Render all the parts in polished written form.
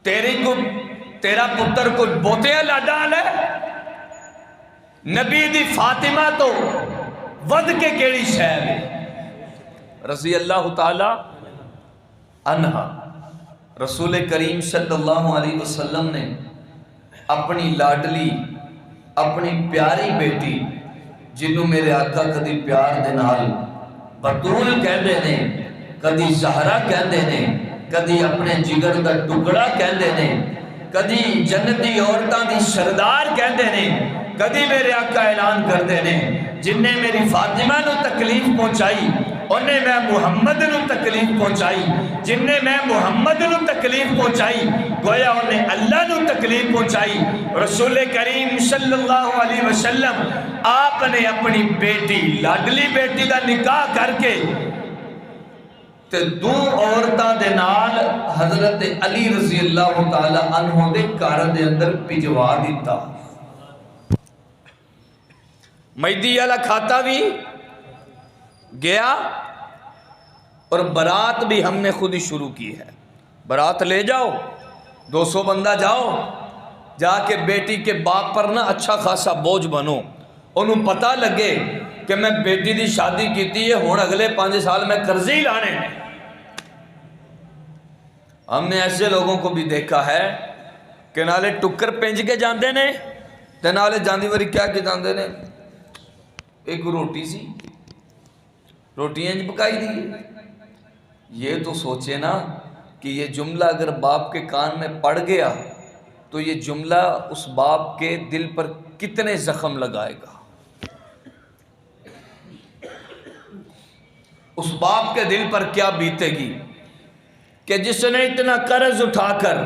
تیرا پتر کوئی بوتیاں لاڈا ہے؟ نبی دی فاطمہ تو ود کے کیڑی شہر ہے رضی اللہ تعالی عنہا۔ رسول کریم صلی اللہ علیہ وسلم نے اپنی لاڈلی اپنی پیاری بیٹی جنہوں میرے آقا کدی پیار دے نال بطول کہندے نے، کدی زہرا کہندے نے، کدی اپنے جگر دا ٹکڑا کہندے نے، کدی جنتی عورتاں دی سردار کہندے نے، کدی میرے آقا اعلان کردے نے جن نے میری فاطمہ نو تکلیف پہنچائی انہیں میں محمد نو تکلیف پہنچائی، جن نے میں محمد نو تکلیف پہنچائی گویا انہیں اللہ نو تکلیف پہنچائی۔ رسول کریم صلی اللہ علیہ وسلم آپ نے اپنی بیٹی لاڈلی بیٹی دا نکاح کر کے تے دو عورتاں دے نال حضرت علی رضی اللہ تعالی عنہ دے گھر دے اندر بھجوا دیتا۔ مہدی والا کھاتا بھی گیا اور برات بھی ہم نے خود ہی شروع کی ہے۔ برات لے جاؤ، 200 بندہ جاؤ، جا کے بیٹی کے باپ پر نا اچھا خاصا بوجھ بنو، انہوں پتہ لگے کہ میں بیٹی دی شادی کیتی ہے ہون اگلے 5 سال میں قرضے ہی لانے ہیں۔ ہم نے ایسے لوگوں کو بھی دیکھا ہے کہ نالے ٹکر پینج کے جاندے نے تے نالے جاندی وری کیا کی جاندے نے، ایک روٹی سی روٹیاں پکائی دی۔ یہ تو سوچے نا کہ یہ جملہ اگر باپ کے کان میں پڑ گیا تو یہ جملہ اس باپ کے دل پر کتنے زخم لگائے گا، اس باپ کے دل پر کیا بیتے گی کہ جس نے اتنا قرض اٹھا کر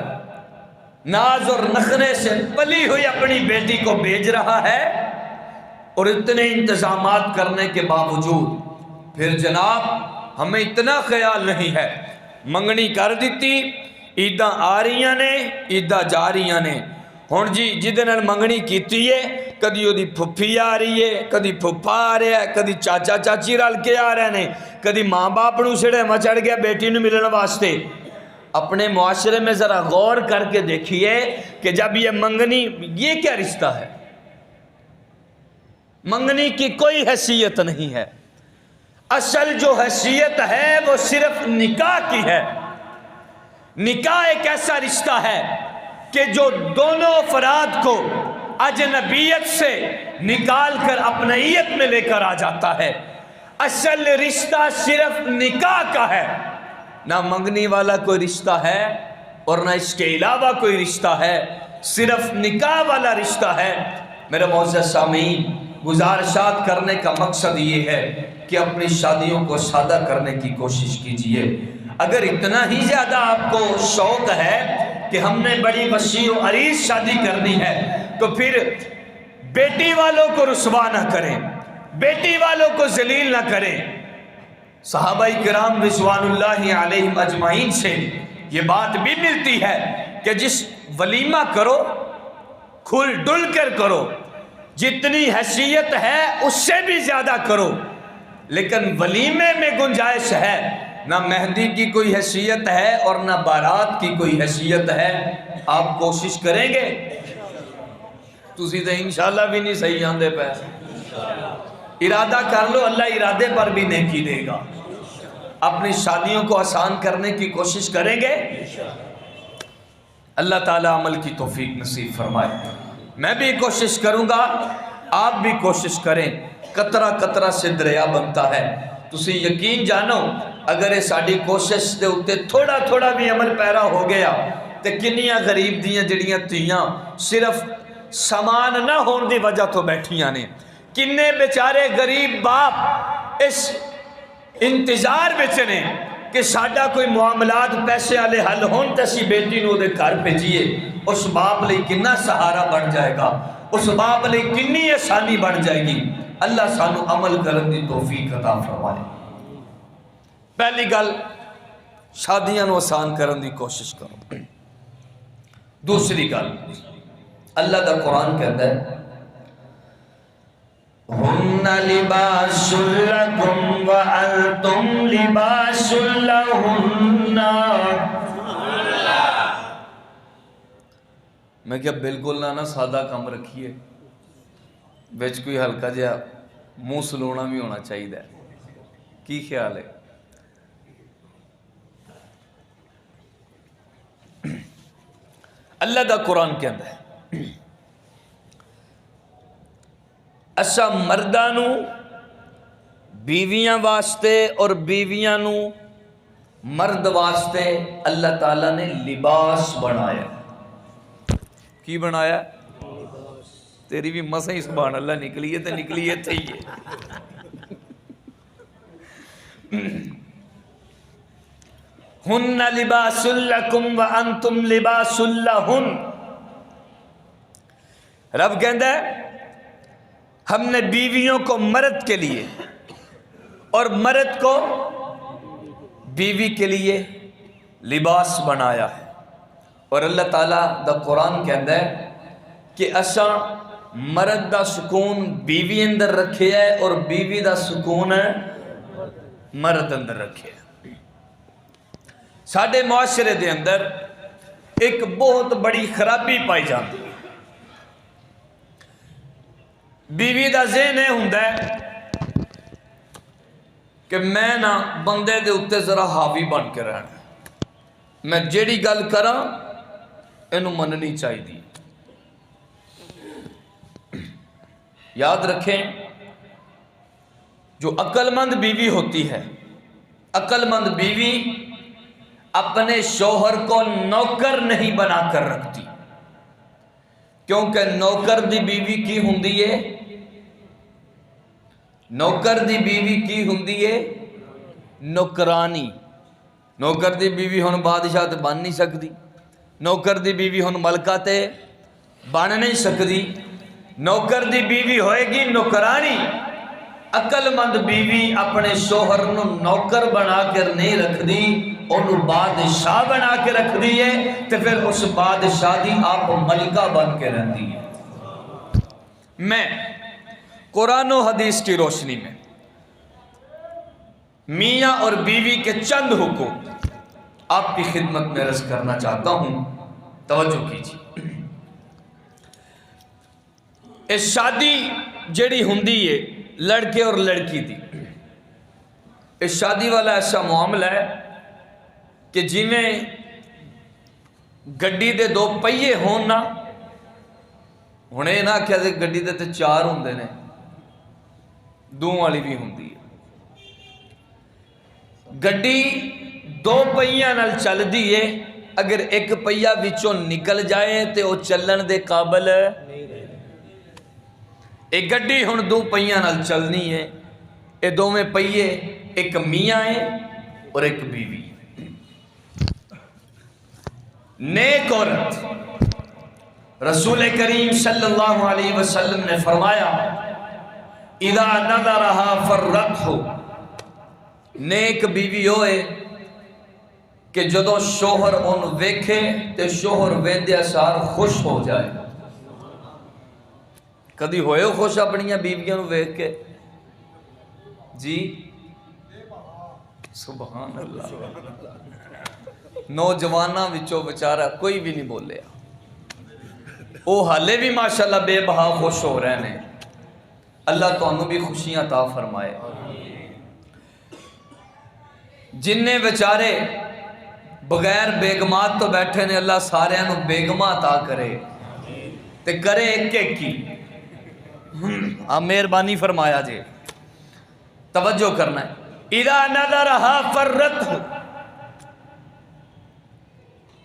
ناز اور نخرے سے پلی ہوئی اپنی بیٹی کو بھیج رہا ہے اور اتنے انتظامات کرنے کے باوجود پھر جناب ہمیں اتنا خیال نہیں ہے۔ منگنی کر دیتی، عیداں آ رہی نے، عیداں جا رہی نے، ہن جی جدے نال منگنی کیتی ہے کدی وہ پھپھی آ رہی ہے، کدی پھپھا آ رہا ہے، کدی چاچا چاچی رل کے آ رہے ہیں، کدی ماں باپ نو سڑے مچڑ گیا بیٹی نو ملن واسطے۔ اپنے معاشرے میں ذرا غور کر کے دیکھیے کہ جب یہ منگنی، یہ کیا رشتہ ہے؟ منگنی کی کوئی حیثیت نہیں ہے، اصل جو حیثیت ہے وہ صرف نکاح کی ہے۔ نکاح ایک ایسا رشتہ ہے کہ جو دونوں افراد کو اجنبیت سے نکال کر اپنائیت میں لے کر آ جاتا ہے۔ اصل رشتہ صرف نکاح کا ہے، نہ منگنی والا کوئی رشتہ ہے اور نہ اس کے علاوہ کوئی رشتہ ہے، صرف نکاح والا رشتہ ہے۔ میرے معزز سامعین، گزارشات کرنے کا مقصد یہ ہے کہ اپنی شادیوں کو سادہ کرنے کی کوشش کیجئے۔ اگر اتنا ہی زیادہ آپ کو شوق ہے کہ ہم نے بڑی وسیع و عریض شادی کرنی ہے تو پھر بیٹی والوں کو رسوا نہ کریں، بیٹی والوں کو ذلیل نہ کریں۔ صحابہ کرام رضوان اللہ علیہم اجمعین سے یہ بات بھی ملتی ہے کہ جس ولیمہ کرو کھل ڈل کر کرو، جتنی حیثیت ہے اس سے بھی زیادہ کرو، لیکن ولیمے میں گنجائش ہے، نہ مہندی کی کوئی حیثیت ہے اور نہ بارات کی کوئی حیثیت ہے۔ آپ کوشش کریں گے؟ تسی تو انشاءاللہ بھی نہیں صحیح آندے پہ، ارادہ کر لو، اللہ ارادے پر بھی نیکی دے گا۔ اپنی شادیوں کو آسان کرنے کی کوشش کریں گے؟ اللہ تعالیٰ عمل کی توفیق نصیب فرمائے۔ میں بھی کوشش کروں گا، آپ بھی کوشش کریں، قطرہ قطرہ سے دریا بنتا ہے۔ تسی یقین جانو اگر یہ ساری کوشش دے اتے تھوڑا تھوڑا بھی عمل پیرا ہو گیا تو کنیاں غریب دیاں جڑیاں تیاں صرف سامان نہ ہون دی وجہ تو بیٹھیاں نے، کنے بیچارے غریب باپ اس انتظار بچ نے کہ ساڈا کوئی معاملات پیسے والے حل ہون تے اسی بیٹی نو دے گھر بھیجیے۔ اس باپ لئی کنا سہارا بن جائے گا، اس باپ لئی کنی آسانی بن جائے گی۔ اللہ سانو عمل کرن دی توفیق عطا فرمائے۔ پہلی گل، شادیاں نو آسان کرن دی کوشش کرو۔ دوسری گل، اللہ دا قرآن کہتا ہے ہن لباس لکم وانتم لباس لہن۔ میں کیا بالکل نہ سادہ کام رکھیے، بچ کوئی ہلکا جہا منہ سلونا بھی ہونا چاہیے، کی خیال ہے؟ اللہ دا قرآن کہندا ہے اسا مرداں نو بیویاں واسطے اور بیویاں نو مرد واسطے اللہ تعالیٰ نے لباس بنایا۔ کی بنایا؟ تیری بھی مسا ہی سبحان اللہ نکلی ہے تو نکلی ہے تھی ہے۔ ہن لباس لکم وانتم لباس لہن۔ رب کہندا ہے ہم نے بیویوں کو مرد کے لیے اور مرد کو بیوی کے لیے لباس بنایا ہے۔ اور اللہ تعالیٰ دا قرآن کہندا ہے کہ اساں مرد دا سکون بیوی اندر رکھے ہے اور بیوی دا سکون مرد اندر رکھے ہے۔ ساڈے معاشرے دے اندر ایک بہت بڑی خرابی پائی جاتی ہے، بیوی دا ذہن یہ ہوندا ہے کہ میں نہ بندے دے اتے ذرا حاوی بن کے رہنا، میں جیڑی گل کراں اینو مننی چاہیے۔ یاد رکھیں جو عقل مند بیوی ہوتی ہے، عقل مند بیوی اپنے شوہر کو نوکر نہیں بنا کر رکھتی، کیونکہ نوکر دی بیوی کی ہوندی ہے، نوکر دی بیوی کی ہوندی ہے نوکرانی۔ نوکر دی بیوی ہن بادشاہ تے بن نہیں سکتی، نوکر دی بیوی ہن ملکہ تے بن نہیں سکتی، نوکر دی بیوی ہوئے گی نوکرانی۔ عقل مند بیوی اپنے شوہر نو نوکر بنا کر نہیں رکھ دی، انہوں بادشاہ بنا کے رکھ دیئے، تو پھر اس بادشاہ دی آپ ملکہ بن کے رہ دیئے۔ میں قرآن و حدیث کی روشنی میں میاں اور بیوی کے چند حقوق آپ کی خدمت میں عرض کرنا چاہتا ہوں، توجہ کیجیے۔ اس شادی جڑی ہوندی ہے لڑکے اور لڑکی دی، اس شادی والا ایسا معاملہ ہے کہ جویں گڈی دے دو پہیے ہون نا، ہن اے نہ کہ گڈی دے تے چار ہوندے نے، دو والی بھی ہوندی ہے۔ گڈی دو پہیاں نال چل دیئے، اگر ایک پہیا وچوں نکل جائے تے او چلن دے قابل ایک گڈی ہن دو پہیاں نال چلنی ہے، اے دو میں پہیے ایک میاں ہے اور ایک بیوی۔ نیک عورت رسول کریم صلی اللہ علیہ وسلم نے فرمایا اذا نظرها فرتہ، نیک بیوی ہوئے کہ جدو شوہر ان ویکھے تے شوہر ویندے سار خوش ہو جائے۔ کدی ہوئے ہو خوش اپنیاں بیویاں نو ویکھ کے؟ جی سبحان اللہ، نوجواناں وچوں بچارا کوئی بھی نہیں بولیا، او حالے بھی ماشاءاللہ بے بہا خوش ہو رہے ہیں۔ اللہ تو انہوں بھی خوشیاں عطا فرمائے۔ جننے بچارے بغیر بیگمات تو بیٹھے نے، اللہ سارے انہوں بیگمہ عطا کرے تے کرے ایک ایک کی۔ آپ مہربانی فرمایا جے، توجہ کرنا ہے۔ اذا نظرها فرتہ،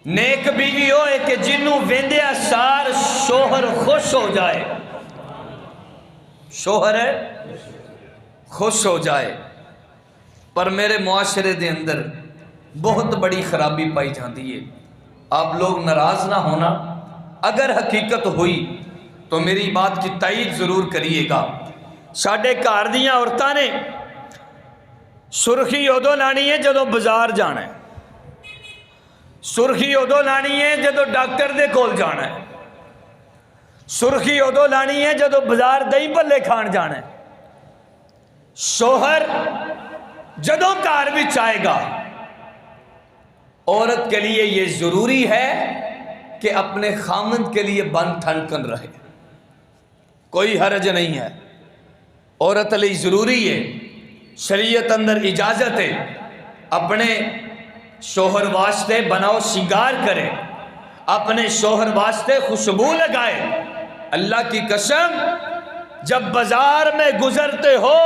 نیک بیوی ہوئے کہ جنوں ویندیا سار شوہر خوش ہو جائے، شوہر خوش ہو جائے۔ پر میرے معاشرے دے اندر بہت بڑی خرابی پائی جاتی ہے، آپ لوگ ناراض نہ ہونا، اگر حقیقت ہوئی تو میری بات کی تائید ضرور کریے گا۔ ساڈے گھر دیاں عورتاں نے سرخی ادو لانی ہے جدو بازار جانا ہے، سرخی ادو لانی ہے جدو ڈاکٹر دے کول جانا ہے، سرخی ادو لانی ہے جدو بازار دہی بھلے کھان جانا ہے۔ شوہر جدو گھر وچ آئے گا، عورت کے لیے یہ ضروری ہے کہ اپنے خامند کے لیے بن ٹھن کر رہے، کوئی حرج نہیں ہے، عورت علی ضروری ہے، شریعت اندر اجازت ہے، اپنے شوہر واسطے بناؤ سنگار کرے، اپنے شوہر واسطے خوشبو لگائے۔ اللہ کی قسم، جب بازار میں گزرتے ہو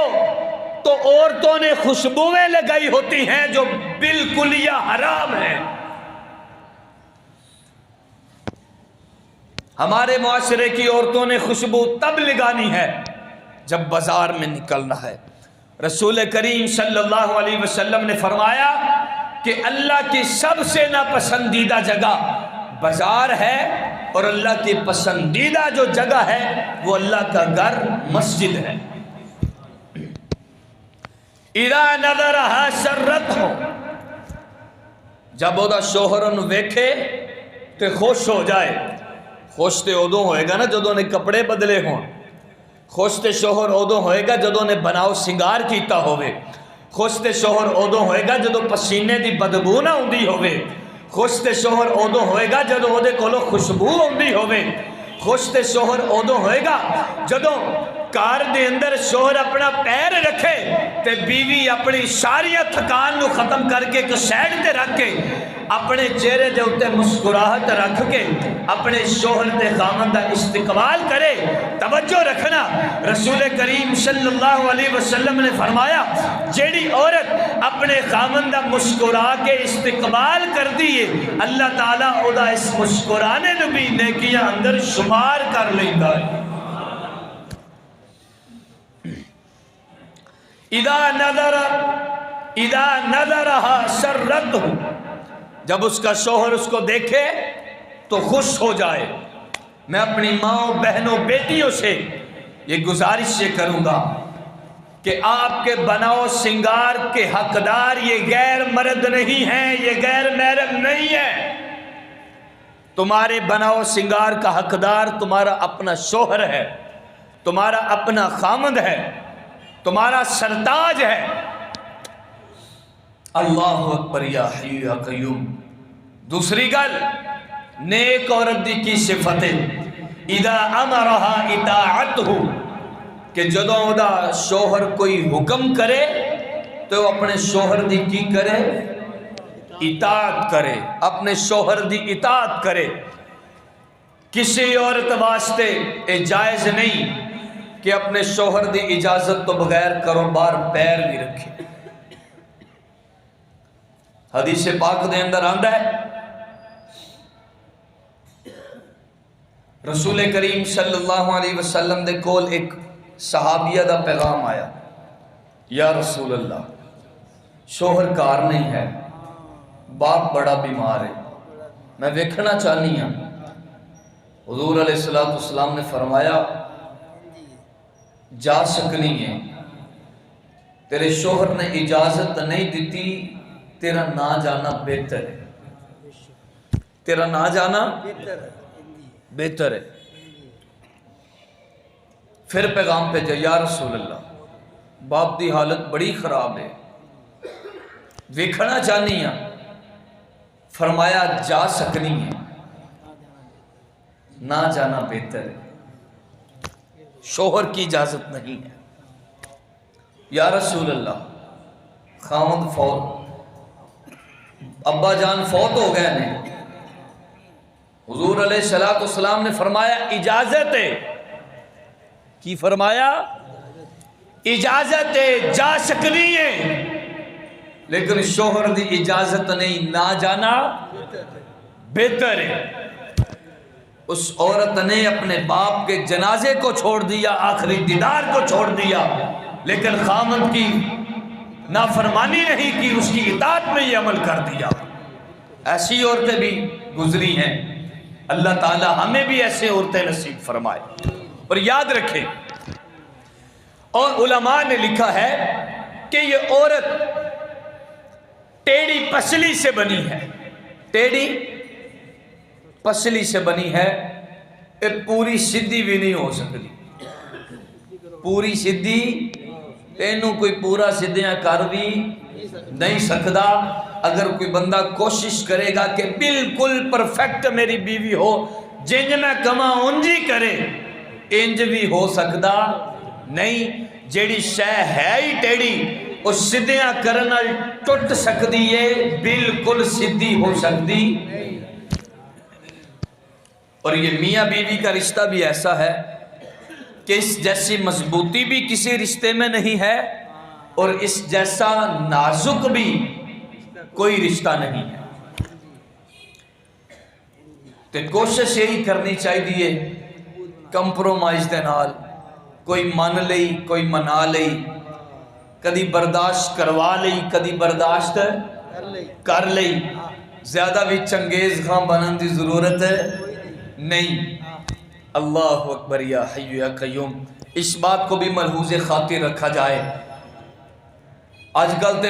تو عورتوں نے خوشبوئیں لگائی ہوتی ہیں جو بالکل یہ حرام ہیں۔ ہمارے معاشرے کی عورتوں نے خوشبو تب لگانی ہے جب بازار میں نکلنا ہے۔ رسول کریم صلی اللہ علیہ وسلم نے فرمایا کہ اللہ کی سب سے ناپسندیدہ جگہ بازار ہے، اور اللہ کی پسندیدہ جو جگہ ہے وہ اللہ کا گھر مسجد ہے۔ اذا نظرها سرته، جب وہ شوہر نو ویکھے تے خوش ہو جائے۔ خوش تے ادوں ہوئے گا نا جدوں نے کپڑے بدلے ہون، خوش تے شوہر ادوں ہوئے گا جدوں نے بناؤ سنگار کیتا ہوئے، خوش تے شوہر ادوں ہوئے گا جدوں پسینے دی بدبو نہ ہوندی ہوئے، خوش تے شوہر ادوں ہوئے گا جدوں اودے کولوں خوشبو ہوندی ہوئے، خوش تے شوہر ادوں ہوئے گا جدوں کار دے اندر شوہر اپنا پیر رکھے تے بیوی اپنی ساری تھکان نو ختم کر کے ایک سائڈ تے رکھ کے اپنے چہرے دے اوتے مسکراہٹ رکھ کے اپنے شوہر تے خامن دا استقبال کرے۔ توجہ رکھنا، رسول کریم صلی اللہ علیہ وسلم نے فرمایا جیڑی عورت اپنے خامن دا مسکرا کے استقبال کر دیے، اللہ تعالیٰ او دا اس مسکرانے نو بھی نیکیاں اندر شمار کر لیندا ہے۔ اذا نظرها سرته، جب اس کا شوہر اس کو دیکھے تو خوش ہو جائے۔ میں اپنی ماں بہنوں بیٹیوں سے یہ گزارش یہ کروں گا کہ آپ کے بناؤ سنگار کے حقدار یہ غیر مرد نہیں ہیں، یہ غیر محرم نہیں ہے۔ تمہارے بناؤ سنگار کا حقدار تمہارا اپنا شوہر ہے، تمہارا اپنا خامند ہے، تمہارا سرتاج ہے۔ اللہ اکبر یا حی یا قیوم۔ دوسری گل، نیک عورت دی کی صفتیں، اذا امرها اطاعته، کہ جدوں دا شوہر کوئی حکم کرے تو اپنے شوہر دی کی کرے، اطاعت کرے، اپنے شوہر دی اطاعت کرے۔ کسی عورت واسطے یہ جائز نہیں کہ اپنے شوہر دی اجازت تو بغیر کاروبار پیر بھی رکھے۔ حدیث پاک دے اندر آندا ہے رسول کریم صلی اللہ علیہ وسلم دے کول ایک صحابیہ دا پیغام آیا، یا رسول اللہ، شوہر کار نہیں ہے، باپ بڑا بیمار ہے، میں ویکھنا چاہنی ہوں۔ حضور علیہ السلام نے فرمایا جا سکنی ہے، تیرے شوہر نے اجازت نہیں دیتی، تیرا نہ جانا بہتر ہے، تیرا نہ جانا بہتر ہے۔ پھر پیغام پہ جا، یا رسول اللہ، باپ دی حالت بڑی خراب ہے، ویکھنا چاہنی ہاں۔ فرمایا جا سکنی ہے، نہ جانا بہتر ہے، شوہر کی اجازت نہیں ہے۔ یا رسول اللہ، خاوند فوت، ابا جان فوت ہو گئے نے، حضور علیہ السلام نے فرمایا اجازت ہے، کی فرمایا اجازت ہے، جا سکنی ہے، لیکن شوہر دی اجازت نہیں، نہ جانا بہتر ہے۔ اس عورت نے اپنے باپ کے جنازے کو چھوڑ دیا، آخری دیدار کو چھوڑ دیا، لیکن خامند کی نافرمانی نہیں کی، اس کی اطاعت میں یہ عمل کر دیا۔ ایسی عورتیں بھی گزری ہیں، اللہ تعالی ہمیں بھی ایسے عورتیں نصیب فرمائے۔ اور یاد رکھیں، اور علماء نے لکھا ہے کہ یہ عورت ٹیڑھی پسلی سے بنی ہے، ٹیڑھی پسلی سے بنی ہے، یہ پوری سدھی بھی نہیں ہو سکتی، پوری سدھی، تینوں کوئی پورا سدھیاں کر بھی نہیں سکتا۔ اگر کوئی بندہ کوشش کرے گا کہ بالکل پرفیکٹ میری بیوی ہو، جنج میں کما انجی کرے، انج بھی ہو سکتا نہیں۔ جیڑی شے ہے ہی ٹیڑی اس سدھیاں کرنال ٹوٹ سکتی ہے، بالکل سدھی ہو سکتی۔ اور یہ میاں بیوی کا رشتہ بھی ایسا ہے کہ اس جیسی مضبوطی بھی کسی رشتے میں نہیں ہے، اور اس جیسا نازک بھی کوئی رشتہ نہیں ہے۔ تو کوشش یہی کرنی چاہیے کمپرومائز دے نال، کوئی مان لئی کوئی منا لئی، کدی برداشت کروا لئی کدی برداشت کر لئی، زیادہ بھی چنگیز خان بنن دی ضرورت نہیں۔ اللہ اکبر یا حی یا قیوم۔ اس بات کو بھی ملحوظ خاطر رکھا جائے۔ آج کل تے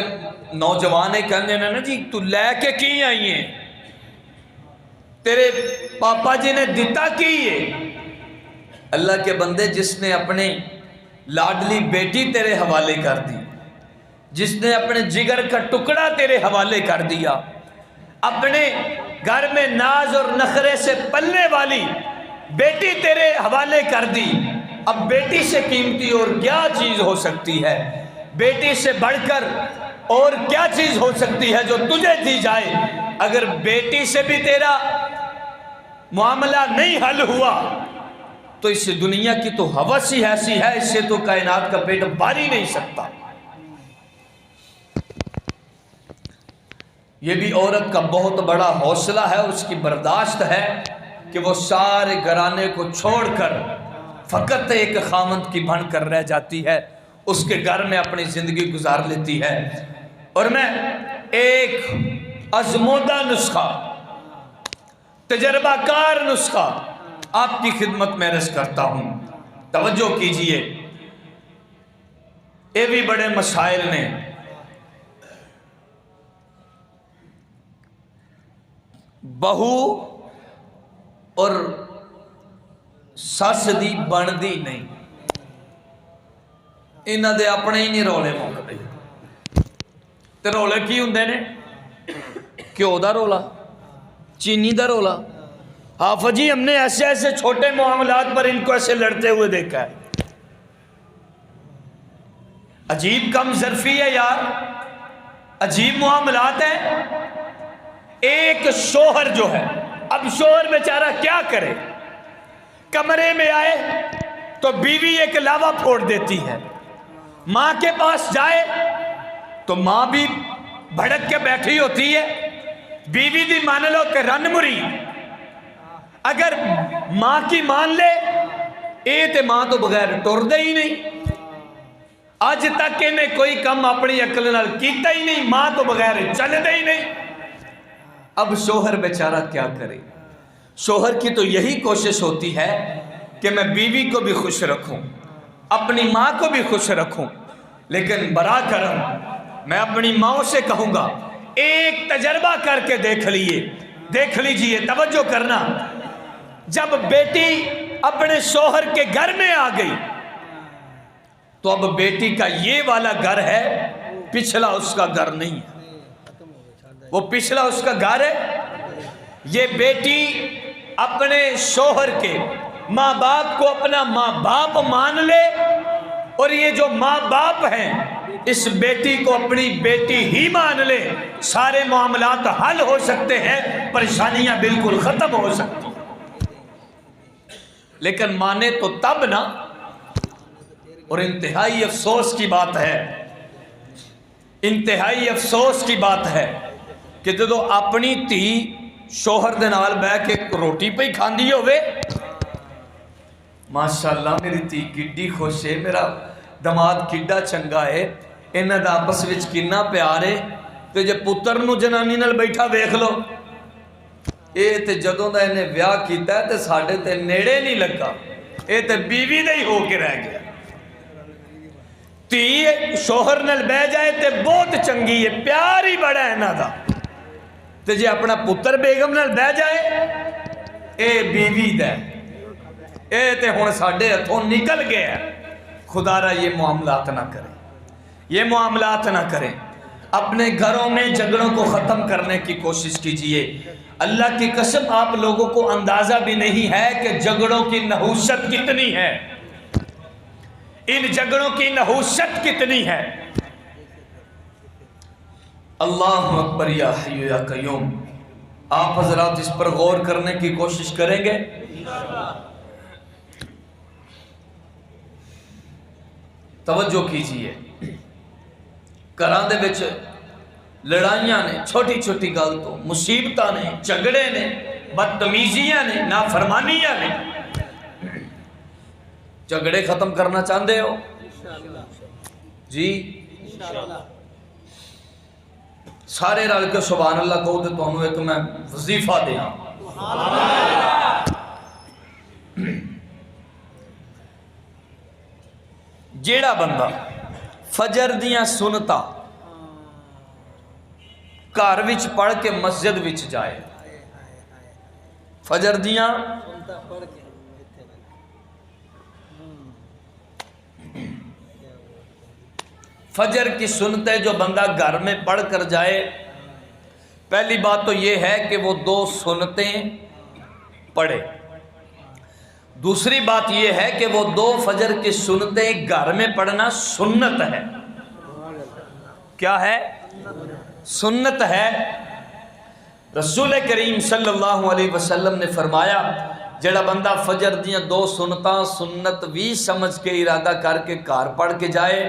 نوجوانے کہنے نا جی تو لے کے کی آئی ہیں، تیرے پاپا جی نے دیتا کی ہے۔ اللہ کے بندے، جس نے اپنے لاڈلی بیٹی تیرے حوالے کر دی، جس نے اپنے جگر کا ٹکڑا تیرے حوالے کر دیا، اپنے گھر میں ناز اور نخرے سے پلنے والی بیٹی تیرے حوالے کر دی، اب بیٹی سے قیمتی اور کیا چیز ہو سکتی ہے؟ بیٹی سے بڑھ کر اور کیا چیز ہو سکتی ہے جو تجھے دی جائے؟ اگر بیٹی سے بھی تیرا معاملہ نہیں حل ہوا تو اس دنیا کی تو ہوس ہی ایسی ہے، اس سے تو کائنات کا پیٹ بھر ہی نہیں سکتا۔ یہ بھی عورت کا بہت بڑا حوصلہ ہے، اس کی برداشت ہے کہ وہ سارے گھرانے کو چھوڑ کر فقط ایک خامند کی بن کر رہ جاتی ہے، اس کے گھر میں اپنی زندگی گزار لیتی ہے۔ اور میں ایک آزمودہ نسخہ، تجربہ کار نسخہ آپ کی خدمت میں عرض کرتا ہوں، توجہ کیجئے۔ یہ بھی بڑے مسائل نے۔ بہو اور سس دی بندی نہیں، انہاں دے اپنے ہی نہیں رولے مکدے۔ تے رولے کی ہوندے نے؟ گھیو دا رولا، چینی دا رولا۔ حافظ جی ہم نے ایسے ایسے چھوٹے معاملات پر ان کو ایسے لڑتے ہوئے دیکھا ہے۔ عجیب کم ظرفی ہے یار، عجیب معاملات ہیں۔ ایک شوہر جو ہے، اب شوہر بیچارہ کیا کرے؟ کمرے میں آئے تو بیوی ایک لاوا پھوڑ دیتی ہے، ماں کے پاس جائے تو ماں بھی بھڑک کے بیٹھی ہوتی ہے، بیوی دی مان لو کہ رن مری۔ اگر ماں کی مان لے، اے تے ماں تو بغیر ٹر دے ہی نہیں۔ آج تک انہیں کوئی کم اپنی عقل نال کیتا ہی نہیں، ماں تو بغیر چل دے ہی نہیں۔ اب شوہر بیچارہ کیا کرے؟ شوہر کی تو یہی کوشش ہوتی ہے کہ میں بیوی کو بھی خوش رکھوں، اپنی ماں کو بھی خوش رکھوں، لیکن برا کرم میں اپنی ماں سے کہوں گا ایک تجربہ کر کے دیکھ لیجئے، توجہ کرنا۔ جب بیٹی اپنے شوہر کے گھر میں آ گئی تو اب بیٹی کا یہ والا گھر ہے، پچھلا اس کا گھر نہیں ہے، وہ پچھلا اس کا گھر ہے۔ یہ بیٹی اپنے شوہر کے ماں باپ کو اپنا ماں باپ مان لے، اور یہ جو ماں باپ ہیں اس بیٹی کو اپنی بیٹی ہی مان لے، سارے معاملات حل ہو سکتے ہیں، پریشانیاں بالکل ختم ہو سکتی ہیں۔ لیکن مانے تو تب نہ، اور انتہائی افسوس کی بات ہے، انتہائی افسوس کی بات ہے کہ جدو اپنی تھی شوہر دے نال بہ کے روٹی پہ ہی کھاندی ہوئے، ماشاءاللہ میری تھی کڈی خوش ہے، میرا دماد کڈا چنگا ہے، انہاں دا آپس وچ کنا پیار ہے، تے جے پتر نو جنانی نال بیٹھا ویکھ لو، اے تے جدوں دا انہیں بیاہ کیتا ہے تے ساڑھے تے نیڑے نہیں لگا، اے تے بیوی دے ہی ہو کے رہ گیا۔ تی شوہر نال بہ جائے تے بہت چنگی ہے، پیار ہی بڑا ہے نا دا، تے جے اپنا پتر بیگم نال بہ جائے اے بیوی دے، اے تے ہن ساڑھے ہتھوں نکل گیا۔ خدا را یہ معاملات نہ کریں، یہ معاملات نہ کریں۔ اپنے گھروں میں جھگڑوں کو ختم کرنے کی کوشش کیجئے۔ اللہ کی قسم آپ لوگوں کو اندازہ بھی نہیں ہے کہ جھگڑوں کی نحوست کتنی ہے، ان جھگڑوں کی نحوست کتنی ہے۔ اللہ اکبر یا حی یا قیوم۔ آپ حضرات اس پر غور کرنے کی کوشش کریں گے؟ توجہ کیجئے، گھراں دے وچ لڑائیاں نے، چھوٹی چھوٹی گل تو مصیبتاں نے، جھگڑے نے، بدتمیزیاں نے، نافرمانیاں نے۔ جھگڑے ختم کرنا چاہتے ہو جی؟ سارے رل کے سبحان اللہ کہو تو تمہیں ایک میں وظیفہ دیا۔ جیڑا بندہ فجر دیاں سنتا گھر وچ پڑھ کے مسجد وچ جائے، فجر دیاں فجر کی سنتے جو بندہ گھر میں پڑھ کر جائے، پہلی بات تو یہ ہے کہ وہ 2 سنتیں پڑھے۔ دوسری بات یہ ہے کہ وہ 2 فجر کی سنتیں گھر میں پڑھنا سنت ہے۔ کیا ہے؟ سنت ہے۔ رسول کریم صلی اللہ علیہ وسلم نے فرمایا جڑا بندہ فجر دیاں 2 سنتاں سنت بھی سمجھ کے ارادہ کر کے گھر پڑھ کے جائے،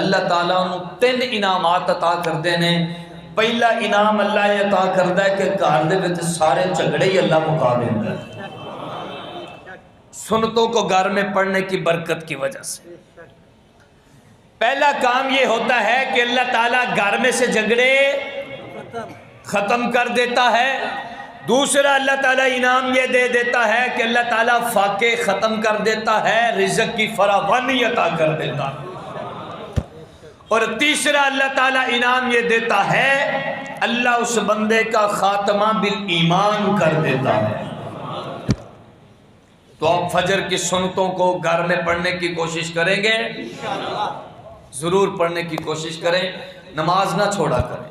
اللہ تعالیٰ انہوں 3 انعامات عطا کر دینے۔ پہلا انعام اللہ یہ عطا کردہ ہے کہ گھر دے وچ سارے جھگڑے ہی اللہ مکا دیندہ ہے، سنتوں کو گھر میں پڑھنے کی برکت کی وجہ سے۔ پہلا کام یہ ہوتا ہے کہ اللہ تعالیٰ گھر میں سے جھگڑے ختم کر دیتا ہے۔ دوسرا اللہ تعالیٰ انعام یہ دے دیتا ہے کہ اللہ تعالیٰ فاقے ختم کر دیتا ہے، رزق کی فراوانی عطا کر دیتا ہے۔ اور تیسرا اللہ تعالیٰ انعام یہ دیتا ہے، اللہ اس بندے کا خاتمہ بالایمان کر دیتا ہے۔ تو آپ فجر کی سنتوں کو گھر میں پڑھنے کی کوشش کریں گے؟ ضرور پڑھنے کی کوشش کریں، نماز نہ چھوڑا کریں،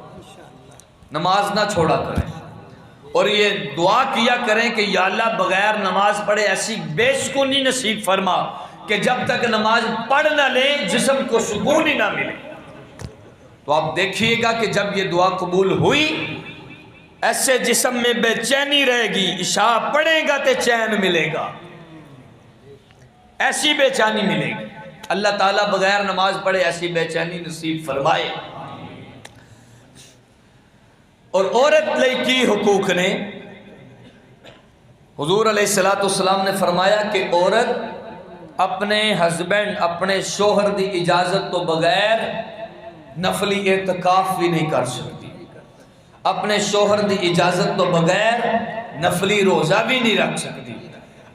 نماز نہ چھوڑا کریں، اور یہ دعا کیا کریں کہ یا اللہ بغیر نماز پڑھے ایسی بے سکونی نصیب فرما کہ جب تک نماز پڑھ نہ لیں جسم کو سکون ہی نہ ملے۔ تو آپ دیکھیے گا کہ جب یہ دعا قبول ہوئی ایسے جسم میں بے چینی رہے گی، عشاء پڑھے گا تو چین ملے گا، ایسی بے چینی ملے گی۔ اللہ تعالیٰ بغیر نماز پڑھے ایسی بے چینی نصیب فرمائے۔ اور عورت لئی کی حقوق نے، حضور علیہ السلام نے فرمایا کہ عورت اپنے ہسبینڈ، اپنے شوہر دی اجازت تو بغیر نفلی اعتکاف بھی نہیں کر سکتی، اپنے شوہر دی اجازت تو بغیر نفلی روزہ بھی نہیں رکھ سکتی،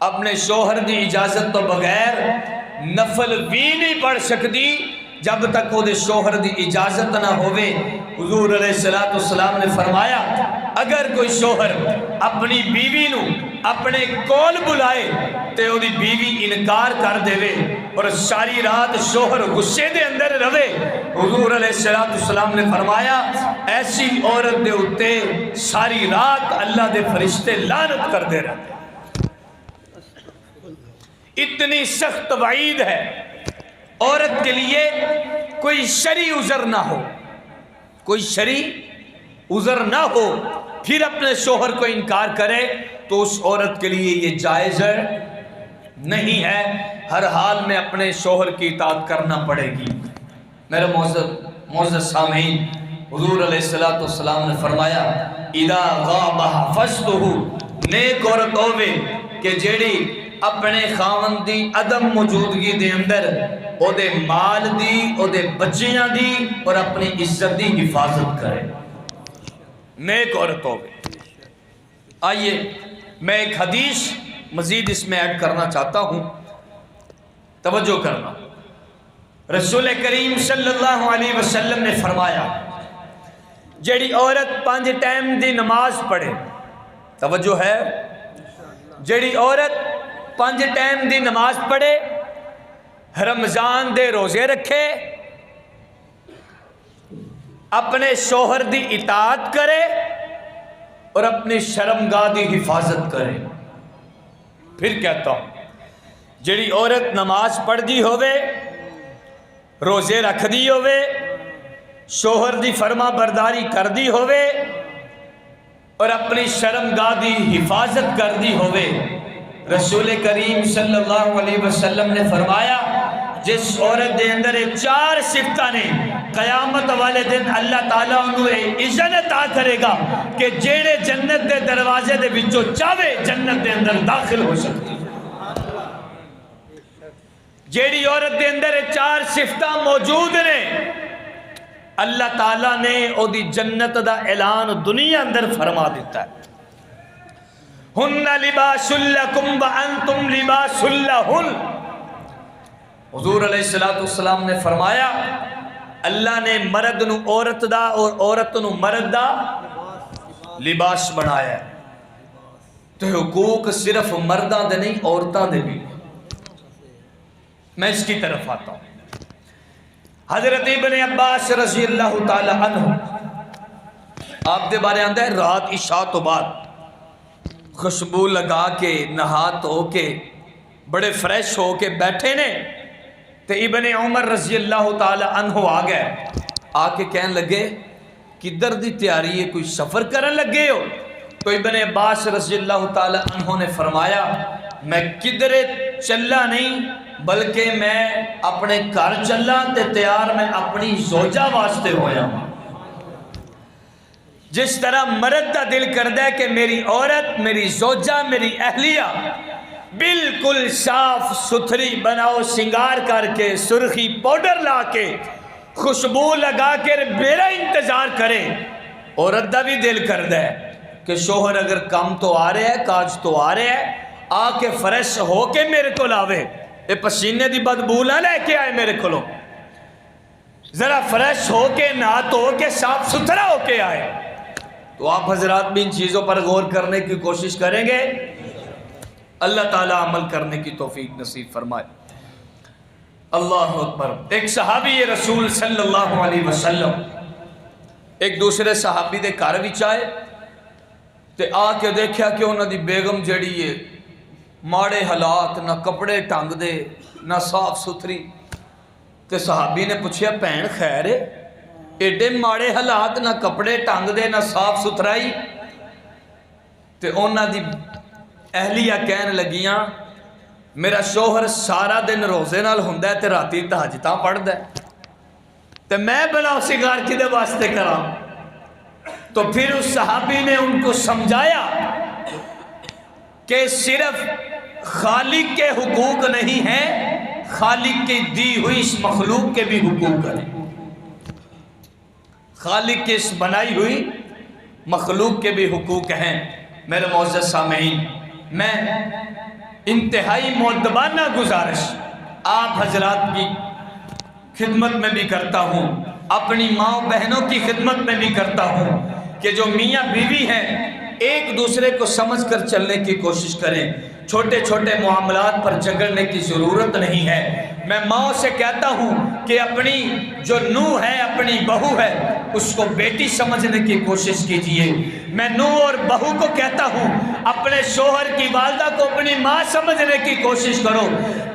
اپنے شوہر دی اجازت تو بغیر نفل بھی نہیں پڑھ سکتی جب تک وہ دے شوہر دی اجازت نہ ہوئے۔ حضور علیہ السلام نے فرمایا اگر کوئی شوہر اپنی بیوی نو اپنے کول بلائے تے وہ دی بیوی انکار کر دے وے اور ساری رات شوہر غصے دے اندر رہے، حضور علیہ السلام نے فرمایا ایسی عورت دے اتے ساری رات اللہ دے فرشتے لعنت کر دے رہے۔ اتنی سخت وعید ہے عورت کے لیے، کوئی شرعی عذر نہ ہو، کوئی شرعی عذر نہ ہو پھر اپنے شوہر کو انکار کرے تو اس عورت کے لیے یہ جائز نہیں ہے، ہر حال میں اپنے شوہر کی اطاعت کرنا پڑے گی۔ میرے معزز سامعین، حضور علیہ السلام نے فرمایا اذا غاب حفظتہ، نیک عورت ہووے کہ جیڑی اپنے خاوند دی عدم موجودگی دے اندر او دے مال دی، او دے بچیاں دی اور اپنی عزت دی حفاظت کرے، نیک عورت ہووے۔ آئیے میں ایک حدیث مزید اس میں ایڈ کرنا چاہتا ہوں، توجہ کرنا۔ رسول کریم صلی اللہ علیہ وسلم نے فرمایا جیڑی عورت 5 ٹائم دی نماز پڑھے، توجہ ہے، جیڑی عورت 5 ٹائم دی نماز پڑھے، رمضان دے روزے رکھے، اپنے شوہر دی اطاعت کرے اور اپنی شرمگاہ دی حفاظت کرے. پھر کہتا ہوں جڑی عورت نماز پڑھ دی ہوئے، روزے رکھ دی ہوئے، شوہر دی فرما برداری کر دی ہوئے اور اپنی شرمگاہ دی حفاظت کر دی ہوئے، رسول کریم صلی اللہ علیہ وسلم نے فرمایا جس عورت دے اندر 4 صفتاں نے، قیامت والے دن اللہ تعالیٰ انہیں اذن عطا کرے گا کہ جیڑے جنت دے دروازے دے وچوں چاہے جنت دے اندر داخل ہو سکتی. جیڑی عورت دے اندر 4 صفتاں موجود نے، اللہ تعالیٰ نے او دی جنت دا اعلان دنیا اندر فرما دیتا ہے. ہن لباس لکم وانتم لباس لہن. حضور علیہ السلام نے فرمایا اللہ نے مرد نو عورت دا اور عورت نو مرد دا لباس بنایا ہے. تو حقوق صرف مرداں دے نہیں عورتاں دے بھی. میں اس کی طرف آتا ہوں. حضرت ابن عباس رضی اللہ تعالی عنہ آپ دے بارے آندہ ہے رات عشاء تو بعد خوشبو لگا کے نہا تو کے بڑے فریش ہو کے بیٹھے نے تو ابن عمر رضی اللہ تعالی عنہ آ گئے. آ کے کہنے لگے کدھر دی تیاری ہے، کوئی سفر کرن لگے ہو؟ تو ابن عباس رضی اللہ تعالی عنہ نے فرمایا میں کدھرے چلا نہیں بلکہ میں اپنے گھر چلا تے تیار میں اپنی زوجہ واسطے ہویا ہوں. جس طرح مرد دا دل کردہ ہے کہ میری عورت، میری زوجہ، میری اہلیہ بالکل صاف ستھری بناؤ سنگار کر کے سرخی پاؤڈر لا کے خوشبو لگا کے میرا انتظار کرے، عورت دا بھی دل کردہ ہے کہ شوہر اگر کام تو آ رہے ہے، کاج تو آ رہے ہے، آ کے فریش ہو کے میرے کو لاوے، اے پسینے دی بدبو نہ لے کے آئے میرے کو، ذرا فریش ہو کے نہا تو کے صاف ستھرا ہو کے آئے. تو آپ حضرات بھی ان چیزوں پر غور کرنے کی کوشش کریں گے. اللہ تعالیٰ عمل کرنے کی توفیق نصیب فرمائے. اللہ اکبر. ایک صحابی رسول صلی اللہ علیہ وسلم ایک دوسرے صحابی دے گھر وچ آئے تے آ کے دیکھا کہ انہاں دی بیگم جڑی ہے ماڑے حالات، نہ کپڑے ٹنگ دے نہ صاف ستھری. تے صحابی نے پوچھیا بھین خیر ہے، ایڈے ماڑے حالات، نہ کپڑے ٹنگ دے نہ صاف ستھرائی؟ تے انہاں دی اہلیہ کہنے لگیاں میرا شوہر سارا دن روزے نال ہوندا ہے تے راتی تہجداں پڑھدا ہے تے میں بناؤ سنگار کدے واسطے کراں. تو پھر اس صحابی نے ان کو سمجھایا کہ صرف خالق کے حقوق نہیں ہیں، خالق کی دی ہوئی اس مخلوق کے بھی حقوق ہیں. خالق کی اس بنائی ہوئی مخلوق کے بھی حقوق ہیں. میرے معزز سامعین، میں انتہائی مؤدبانہ گزارش آپ حضرات کی خدمت میں بھی کرتا ہوں، اپنی ماں بہنوں کی خدمت میں بھی کرتا ہوں کہ جو میاں بیوی ہیں ایک دوسرے کو سمجھ کر چلنے کی کوشش کریں. چھوٹے چھوٹے معاملات پر جھگڑنے کی ضرورت نہیں ہے. میں ماں سے کہتا ہوں کہ اپنی جو نوح ہے، اپنی بہو ہے، اس کو بیٹی سمجھنے کی کوشش کیجئے. میں نوح اور بہو کو کہتا ہوں اپنے شوہر کی والدہ کو اپنی ماں سمجھنے کی کوشش کرو.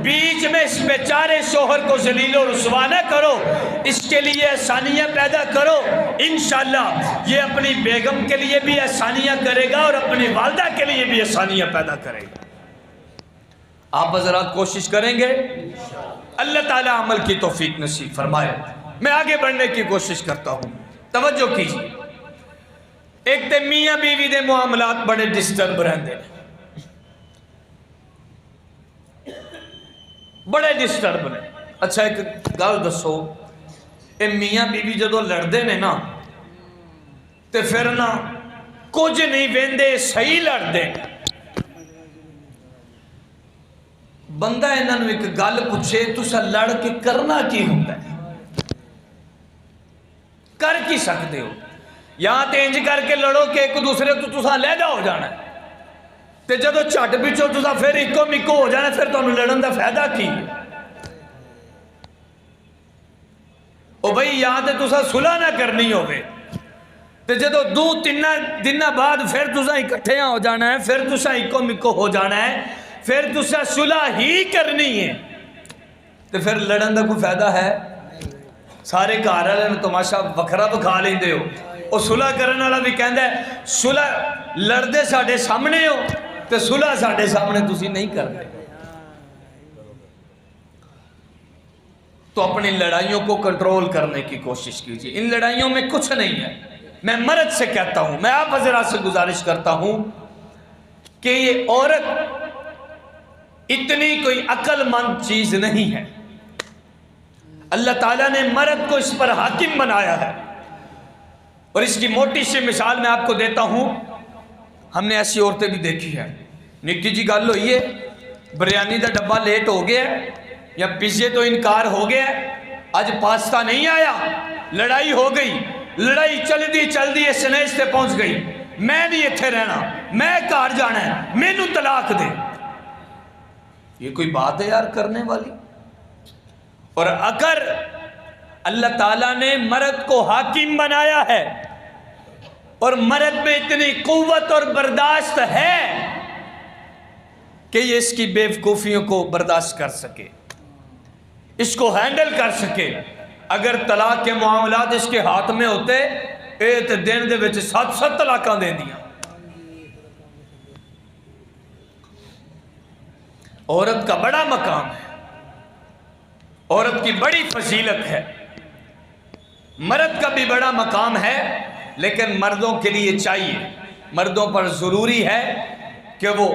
بیچ میں اس بیچارے شوہر کو ذلیل و رسوا نہ کرو، اس کے لیے آسانیاں پیدا کرو. انشاءاللہ یہ اپنی بیگم کے لیے بھی آسانیاں کرے گا اور اپنی والدہ کے لیے بھی آسانیاں پیدا کرے گا. آپ حضرات کوشش کریں گے، اللہ تعالیٰ عمل کی توفیق نصیب فرمائے. میں آگے بڑھنے کی کوشش کرتا ہوں، توجہ کیجیے. ایک تے میاں بیوی دے معاملات بڑے ڈسٹرب رہندے ہیں، بڑے ڈسٹرب نے. اچھا ایک گل دسو، اے میاں بیوی جدو لڑدے نے نا تے پھر نا کچھ نہیں ویندے، صحیح لڑدے. بندہ انہاں نوں ایک گل پوچھے تساں لڑ کے کرنا کی ہوندا ہے؟ کر کی سکتے ہو؟ یا تے انج کر کے لڑو کہ ایک دوسرے تو تساں علیحدہ ہو جانا ہے تے جدو جھٹ پچھو تساں پھر اکو مکو ہو جانا، پھر تانوں لڑن دا فائدہ کی؟ او بھئی یاد ہے تسا صلح نہ کرنی ہوئے تے جدو دو تین دن بعد پھر تسا اکٹھے ہو جانا ہے، پھر تسا اکو مکو ہو جانا ہے، پھر تسا صلح ہی کرنی ہے، تے پھر لڑن دا کوئی فائدہ ہے؟ سارے گھر والے نے تماشا وکھرا بکھا لیندے ہو۔ او صلح کرن والا بھی کہندا ہے صلح لڑدے ساڈے سامنے ہو تے صلح ساڈے سامنے تسی نہیں کرتے۔ تو اپنی لڑائیوں کو کنٹرول کرنے کی کوشش کیجیے، ان لڑائیوں میں کچھ نہیں ہے۔ میں مرد سے کہتا ہوں، میں آپ حضرات سے گزارش کرتا ہوں کہ یہ عورت اتنی کوئی عقل مند چیز نہیں ہے۔ اللہ تعالیٰ نے مرد کو اس پر حاکم بنایا ہے، اور اس کی موٹی سی مثال میں آپ کو دیتا ہوں۔ ہم نے ایسی عورتیں بھی دیکھی ہیں، نکی جی گل ہوئی ہے، بریانی دا ڈبہ لیٹ ہو گیا یا پیزے تو انکار ہو گیا، آج پاستا نہیں آیا، لڑائی ہو گئی، لڑائی چل دی سنیج تے پہنچ گئی، میں نہیں اتھے رہنا، میں گھر جانا ہے، مینوں طلاق دے۔ یہ کوئی بات ہے یار کرنے والی؟ اور اگر اللہ تعالیٰ نے مرد کو حاکم بنایا ہے اور مرد میں اتنی قوت اور برداشت ہے کہ یہ اس کی بے وقوفیوں کو برداشت کر سکے، اس کو ہینڈل کر سکے، اگر طلاق کے معاملات اس کے ہاتھ میں ہوتے ایک دن دے وچ 7 طلاقاں دے دیاں۔ عورت کا بڑا مقام ہے، عورت کی بڑی فضیلت ہے، مرد کا بھی بڑا مقام ہے، لیکن مردوں کے لیے چاہیے، مردوں پر ضروری ہے کہ وہ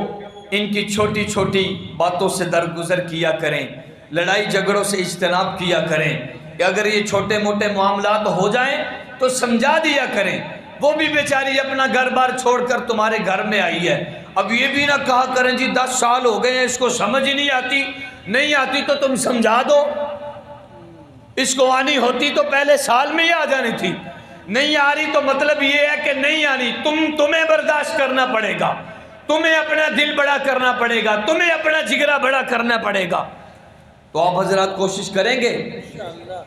ان کی چھوٹی چھوٹی باتوں سے درگزر کیا کریں، لڑائی جھگڑوں سے اجتناب کیا کریں، کہ اگر یہ چھوٹے موٹے معاملات ہو جائیں تو سمجھا دیا کریں۔ وہ بھی بیچاری اپنا گھر بار چھوڑ کر تمہارے گھر میں آئی ہے، اب یہ بھی نہ کہا کریں جی 10 سال ہو گئے ہیں اس کو سمجھ ہی نہیں آتی تو تم سمجھا دو، اس کو آنی ہوتی تو پہلے سال میں ہی آ جانی تھی، نہیں آ رہی تو مطلب یہ ہے کہ نہیں آنی، تمہیں برداشت کرنا پڑے گا، تمہیں اپنا دل بڑا کرنا پڑے گا، تمہیں اپنا جگرہ بڑا کرنا پڑے گا۔ تو آپ حضرات کوشش کریں گے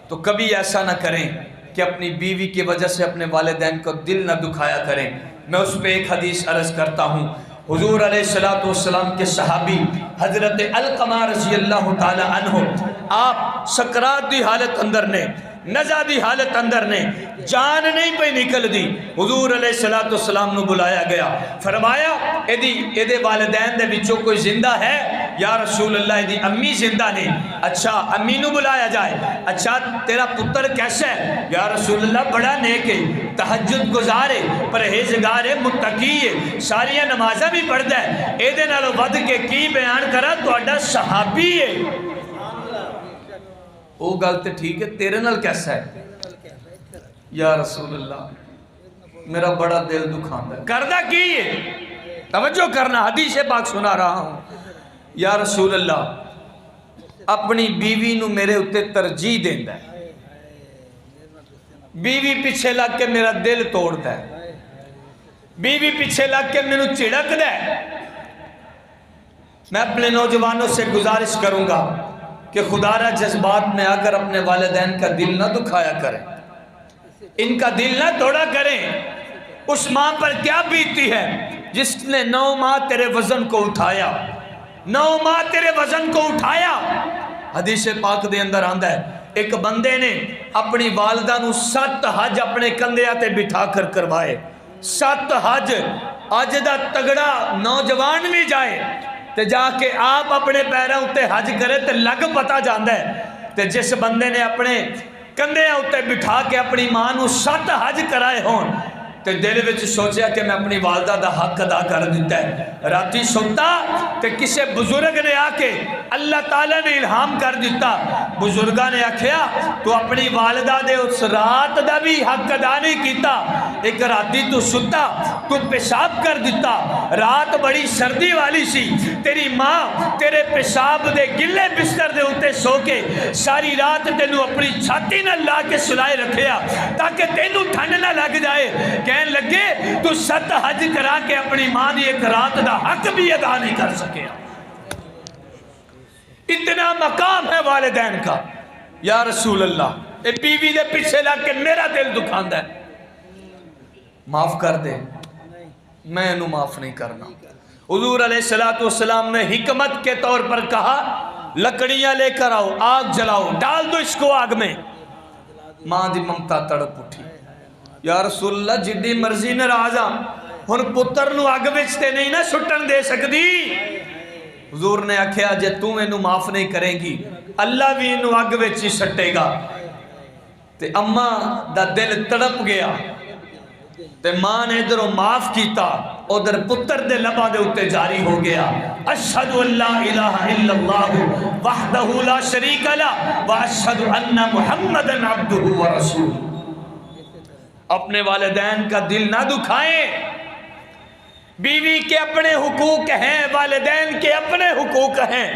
تو کبھی ایسا نہ کریں کہ اپنی بیوی کی وجہ سے اپنے والدین کو دل نہ دکھایا کریں۔ میں اس پہ ایک حدیث عرض کرتا ہوں، حضور علیہ السلام کے صحابی حضرت علقمہ رضی اللہ تعالی عنہ، آپ سکرات دی حالت اندر نے، نزع دی حالت اندر نے، جان نہیں پہ نکل دی، حضور علیہ السلام نو بلایا گیا، فرمایا ایدے والدین دے بچوں کوئی زندہ ہے؟ یا رسول اللہ ایدی امی زندہ نے۔ اچھا امی نو بلایا جائے، اچھا تیرا پتر کیسا ہے؟ یا رسول اللہ بڑا نیک ہے، تہجد گزارے، پرہیزگار ہے، متقی ہے، ساریاں نمازیں بھی پڑھدا ہے، ایدے نالوں ود کے کی بیان کرا تہاڈا صحابی ہے۔ وہ گل تے ٹھیک ہے، تیرے نال کیسا ہے؟ یا رسول اللہ میرا بڑا دل دکھاندہ ہے، کردہ کی ہے؟ توجہ کرنا، حدیث پاک سنا رہا ہوں۔ یا رسول اللہ اپنی بیوی نو میرے اتے ترجیح دیندا ہے، بیوی پیچھے لگ کے میرا دل توڑتا ہے، بیوی پیچھے لگ کے میرے چڑکدا ہے۔ میں اپنے نوجوانوں سے گزارش کروں گا کہ خدا را جذبات میں آ کر اپنے والدین کا دل نہ دکھایا کریں، ان کا دل نہ توڑا کریں۔ اس ماں پر کیا بیتی ہے جس نے 9 ماہ تیرے وزن کو اٹھایا، 9 ماہ تیرے وزن کو اٹھایا۔ حدیث پاک دے اندر آندا ہے ایک بندے نے اپنی والدہ نو 7 حج اپنے کندھیاں تے بٹھا کر کروائے، 7 حج۔ اج دا تگڑا نوجوان بھی جائے تے جا کے آپ اپنے پیراں اتے حج کرے تے لگ پتا جاندا ہے، تے جس بندے نے اپنے کندھیاں اتے بٹھا کے اپنی ماں نو 7 حج کرائے ہون تے دل وچ سوچیا کہ میں اپنی والدہ دا حق ادا کر دیتا ہے، راتی سنتا تے کسے بزرگ نے آ کے اللہ تعالیٰ نے الہام کر دیتا، بزرگاں نے آکھیا تو اپنی والدہ دے اس رات دا بھی حق ادا نہیں کیتا، ایک راتی تو ستا تو پیشاب کر دیتا، رات بڑی سردی والی سی، تیری ماں تیرے پیشاب دے گلے بستر دے اتے سو کے ساری رات تینوں اپنی چھاتی نہ لا کے سلائے رکھیا تاکہ تینوں ٹھنڈ نہ لگ جائے، کہنے لگے تو 7 حج کرا کے اپنی ماں دی ایک رات دا حق بھی ادا نہیں کر سکے۔ اتنا مقام ہے والدین کا۔ یا رسول اللہ اے بیوی دے پیچھے لگ کے میرا دل دکھاندہ ہے، معاف کر دے، میں انہوں معاف نہیں کرنا۔ حضور علیہ السلام نے حکمت کے طور پر کہا لکڑیاں لے کر آؤ، آگ جلاؤ، ڈال دو اس کو آگ میں۔ ماں دی ممتا تڑپ اٹھی، یا رسول اللہ جدی مرضی ناراضا ہن پتر نو اگ وچ تے نہیں نہ سٹن دے سکدی۔ حضور نے آکھیا جے تو انہوں معاف نہیں کریں گی اللہ بھی انہوں اگ وچ ہی سٹے گا۔ تے اماں دا دل تڑپ گیا تے ماں نے ادھر معاف کیتا، ادھر پتر دے لبا دے اتے جاری ہو گیا، اشہد ان لا الہ الا اللہ وحدہ لا شریک لہ واشہد ان محمد عبدہ ورسولہ۔ اپنے والدین کا دل نہ دکھائیں، بیوی کے اپنے حقوق ہیں، والدین کے اپنے حقوق ہیں،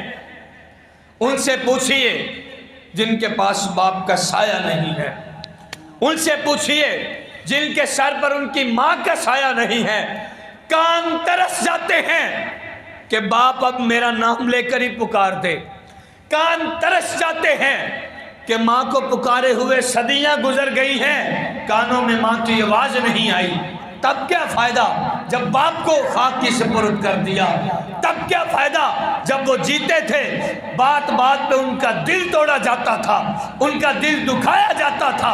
ان سے پوچھئے جن کے پاس باپ کا سایہ نہیں ہے، ان سے پوچھئے جن کے سر پر ان کی ماں کا سایہ نہیں ہے، کان ترس جاتے ہیں کہ باپ اب میرا نام لے کر ہی پکار دے، کان ترس جاتے ہیں کہ ماں کو پکارے ہوئے صدیاں گزر گئی ہیں، کانوں میں ماں کی آواز نہیں آئی۔ تب کیا فائدہ جب باپ کو خاک کی سپرد کر دیا، تب کیا فائدہ جب وہ جیتے تھے بات بات پہ ان کا دل توڑا جاتا تھا، ان کا دل دکھایا جاتا تھا۔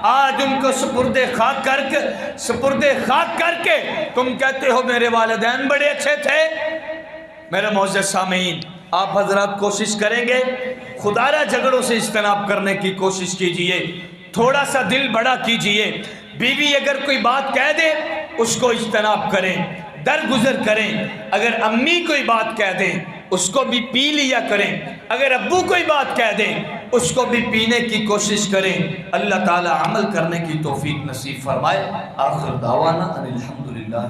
آج ان کو سپرد خاک کر کے تم کہتے ہو میرے والدین بڑے اچھے تھے۔ میرے معزز سامعین، آپ حضرات کوشش کریں گے خدارہ جھگڑوں سے اجتناب کرنے کی کوشش کیجئے، تھوڑا سا دل بڑا کیجئے۔ بیوی اگر کوئی بات کہہ دے اس کو اجتناب کریں، درگزر کریں۔ اگر امی کوئی بات کہہ دیں اس کو بھی پی لیا کریں، اگر ابو کوئی بات کہہ دیں اس کو بھی پینے کی کوشش کریں۔ اللہ تعالی عمل کرنے کی توفیق نصیب فرمائے۔ آخر دعوانا ان الحمدللہ۔